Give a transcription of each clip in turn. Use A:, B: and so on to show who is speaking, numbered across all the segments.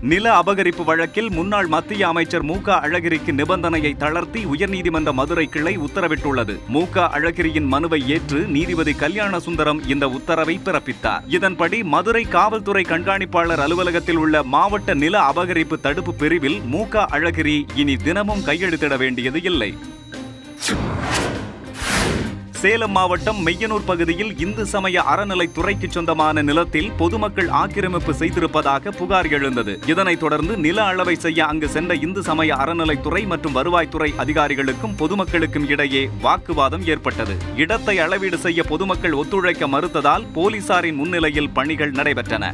A: நில அபகரிப்பு வழக்கில் முன்னாள் மத்திய அமைச்சர் மு.க. அழகிரிக்கு நிபந்தனையை தளர்த்தி உயர்நீதிமன்ற மதுரை கிளை உத்தரவிட்டுள்ளது. மு.க. அழகிரியின் மனுவை ஏற்று நீதிபதி கல்யாண சுந்தரம் இந்த உத்தரவை பிறப்பித்தார். இதன்படி மதுரை காவல்துறை கண்காணிப்பாளர் அலுவலகத்தில் உள்ள மாவட்ட நில அபகரிப்பு தடுப்பு பிரிவில் மு.க. அழகிரி இனி தினமும் கையெழுத்திட வேண்டியது இல்லை. சேலம் மாவட்டம் மெய்யனூர் பகுதியில் இந்து சமய அறநிலைத்துறைக்கு சொந்தமான நிலத்தில் பொதுமக்கள் ஆக்கிரமிப்பு செய்திருப்பதாக புகார் எழுந்தது. இதனைத் தொடர்ந்து நில அளவை செய்ய அங்கு சென்ற இந்து சமய அறநிலைத்துறை மற்றும் வருவாய்த்துறை அதிகாரிகளுக்கும் பொதுமக்களுக்கும் இடையே வாக்குவாதம் ஏற்பட்டது. இடத்தை அளவீடு செய்ய பொதுமக்கள் ஒத்துழைக்க மறுத்ததால் போலீசாரின் முன்னிலையில் பணிகள் நடைபெற்றன.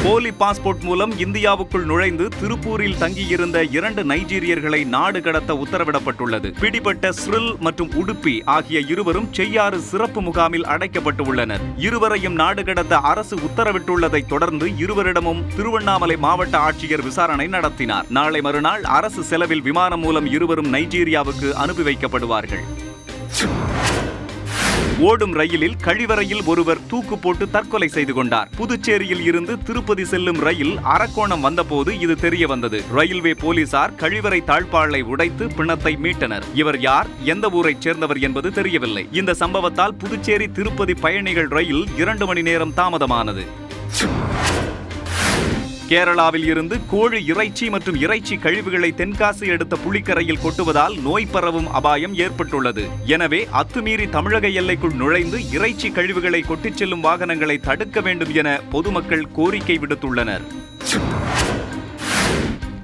A: போலி பாஸ்போர்ட் மூலம் இந்தியாவுக்குள் நுழைந்து திருப்பூரில் தங்கியிருந்த 2 நைஜீரியர்களை நாடு கடத்த உத்தரவிடப்பட்டுள்ளது. பிடிபட்ட ஸ்ரில் மற்றும் உடுப்பி ஆகிய இருவரும் செய்யாறு சிறப்பு முகாமில் அடைக்கப்பட்டு உள்ளனர். இருவரையும் நாடு கடத்த அரசு உத்தரவிட்டுள்ளதை தொடர்ந்து இருவரிடமும் திருவண்ணாமலை மாவட்ட ஆட்சியர் விசாரணை நடத்தினார். நாளை மறுநாள் அரசு செலவில் விமானம் மூலம் இருவரும் நைஜீரியாவுக்கு அனுப்பி வைக்கப்படுவார்கள். ஓடும் ரயிலில் கழிவறையில் ஒருவர் தூக்கு போட்டு தற்கொலை செய்து கொண்டார். புதுச்சேரியில் இருந்து திருப்பதி செல்லும் ரயில் அரக்கோணம் வந்தபோது இது தெரிய வந்தது. ரயில்வே போலீசார் கழிவறை தாழ்பாளை உடைத்து பிணத்தை மீட்டனர். இவர் யார், எந்த ஊரைச் சேர்ந்தவர் என்பது தெரியவில்லை. இந்த சம்பவத்தால் புதுச்சேரி திருப்பதி பயணிகள் ரயில் 2 மணி நேரம் தாமதமானது. கேரளாவில் இருந்து கோழி இறைச்சி மற்றும் இறைச்சி கழிவுகளை தென்காசி எடுத்த புலிக்கரையில் கொட்டுவதால் நோய் பரவும் அபாயம் ஏற்பட்டுள்ளது. எனவே அத்துமீறி தமிழக எல்லைக்குள் நுழைந்து இறைச்சி கழிவுகளை கொட்டிச் செல்லும் வாகனங்களை தடுக்க வேண்டும் என பொதுமக்கள் கோரிக்கை விடுத்துள்ளனர்.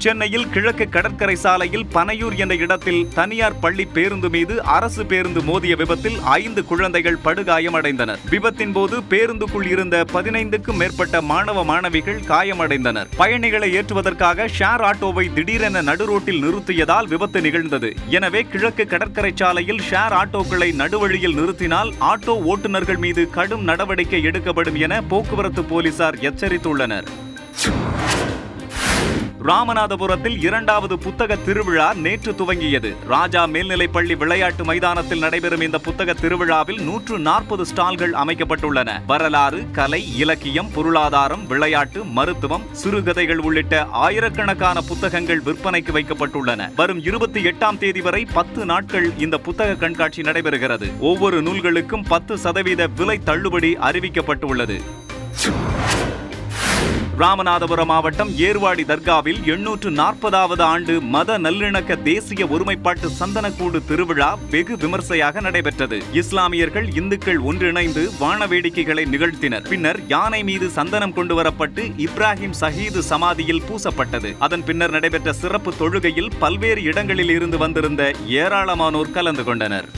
A: சென்னையில் கிழக்கு கடற்கரை சாலையில் பனையூர் என்ற இடத்தில் தனியார் பள்ளி பேருந்து மீது அரசு பேருந்து மோதிய விபத்தில் 5 குழந்தைகள் படுகாயமடைந்தனர். விபத்தின் போது பேருந்துக்குள் இருந்த 15க்கும் மேற்பட்ட மாணவ மாணவிகள் காயமடைந்தனர். பயணிகளை ஏற்றுவதற்காக ஷேர் ஆட்டோவை திடீரென நடுரோட்டில் நிறுத்தியதால் விபத்து நிகழ்ந்தது. எனவே கிழக்கு கடற்கரை சாலையில் ஷேர் ஆட்டோக்களை நடுவழியில் நிறுத்தினால் ஆட்டோ ஓட்டுநர்கள் மீது கடும் நடவடிக்கை எடுக்கப்படும் என போக்குவரத்து போலீசார் எச்சரித்துள்ளனர். ராமநாதபுரத்தில் 2வது புத்தக திருவிழா நேற்று துவங்கியது. ராஜா மேல்நிலைப்பள்ளி விளையாட்டு மைதானத்தில் நடைபெறும் இந்த புத்தக திருவிழாவில் 140 ஸ்டால்கள் அமைக்கப்பட்டுள்ளன. வரலாறு, கலை, இலக்கியம், பொருளாதாரம், விளையாட்டு, மருத்துவம், சிறுகதைகள் உள்ளிட்ட ஆயிரக்கணக்கான புத்தகங்கள் விற்பனைக்கு வைக்கப்பட்டுள்ளன. வரும் 28ஆம் தேதி வரை 10 நாட்கள் இந்த புத்தக கண்காட்சி நடைபெறுகிறது. ஒவ்வொரு நூல்களுக்கும் 10% விலை தள்ளுபடி அறிவிக்கப்பட்டுள்ளது. ராமநாதபுரம் மாவட்டம் ஏர்வாடி தர்காவில் 840வது ஆண்டு மத நல்லிணக்க தேசிய ஒருமைப்பாட்டு சந்தனக்கூடு திருவிழா வெகு விமர்சையாக நடைபெற்றது. இஸ்லாமியர்கள், இந்துக்கள் ஒன்றிணைந்து வான வேடிக்கைகளை நிகழ்த்தினர். பின்னர் யானை மீது சந்தனம் கொண்டு வரப்பட்டு இப்ராஹிம் சஹீது சமாதியில் பூசப்பட்டது. அதன் பின்னர் நடைபெற்ற சிறப்பு தொழுகையில் பல்வேறு இடங்களில் இருந்து வந்திருந்த ஏராளமானோர் கலந்து கொண்டனர்.